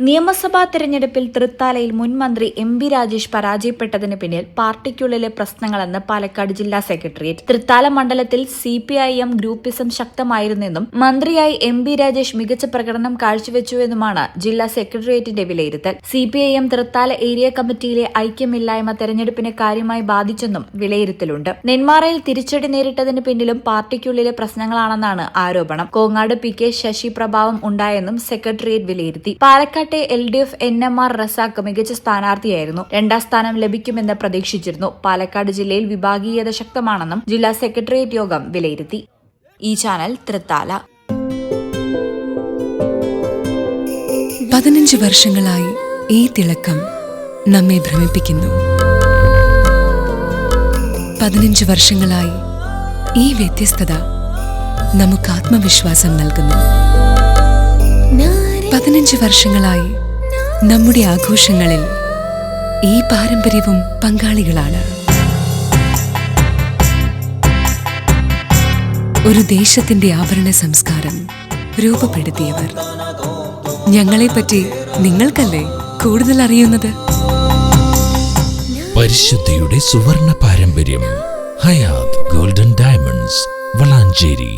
നിയമസഭാ തെരഞ്ഞെടുപ്പിൽ തൃത്താലയിൽ മുൻ മന്ത്രി എം.ബി. രാജേഷ് പരാജയപ്പെട്ടതിന് പിന്നിൽ പാർട്ടിക്കുള്ളിലെ പ്രശ്നങ്ങളെന്ന് പാലക്കാട് ജില്ലാ സെക്രട്ടേറിയറ്റ്. തൃത്താല മണ്ഡലത്തിൽ CPIM ഗ്രൂപ്പിസം ശക്തമായിരുന്നെന്നും മന്ത്രിയായി എം.ബി. രാജേഷ് മികച്ച പ്രകടനം കാഴ്ചവെച്ചുവെന്നുമാണ് ജില്ലാ സെക്രട്ടേറിയറ്റിന്റെ വിലയിരുത്തൽ. CPIM തൃത്താല ഏരിയ കമ്മിറ്റിയിലെ ഐക്യമില്ലായ്മ തെരഞ്ഞെടുപ്പിനെ കാര്യമായി ബാധിച്ചെന്നും വിലയിരുത്തലുണ്ട്. നെന്മാറയിൽ തിരിച്ചടി നേരിട്ടതിന് പിന്നിലും പാർട്ടിക്കുള്ളിലെ പ്രശ്നങ്ങളാണെന്നാണ് ആരോപണം. കോങ്ങാട് PK ശശി പ്രഭാവം ഉണ്ടായെന്നും സെക്രട്ടേറിയറ്റ് വിലയിരുത്തി. പാലക്കാട് LDF NMR റസാഖ് മികച്ച സ്ഥാനാർത്ഥിയായിരുന്നു. 2ാം സ്ഥാനം ലഭിക്കുമെന്ന് പ്രതീക്ഷിച്ചിരുന്നു. പാലക്കാട് ജില്ലയിൽ വിഭാഗീയത ശക്തമാണെന്നും ജില്ലാ സെക്രട്ടേറിയറ്റ് യോഗം വിലയിരുത്തി. ഈ ചാനൽ തൃത്താല. 15 വർഷങ്ങളായി ഈ തിളക്കം നമ്മെ ഭ്രമിപ്പിക്കുന്നു. 15 വർഷങ്ങളായി ഈ വ്യത്യസ്തത നമുക്ക് ആത്മവിശ്വാസം നൽകുന്നു. 15 വർഷങ്ങളായി നമ്മുടെ ആഘോഷങ്ങളിൽ ഈ പാരമ്പര്യവും പങ്കാളികളാണ്. ഒരു ദേശത്തിന്റെ ആഭരണ സംസ്കാരം രൂപപ്പെടുത്തിയവർ. ഞങ്ങളെപ്പറ്റി നിങ്ങൾക്കല്ലേ കൂടുതൽ അറിയുന്നത്? പരിശുദ്ധിയുടെ സുവർണ പാരമ്പര്യം. Hayath golden diamonds, Valanchery.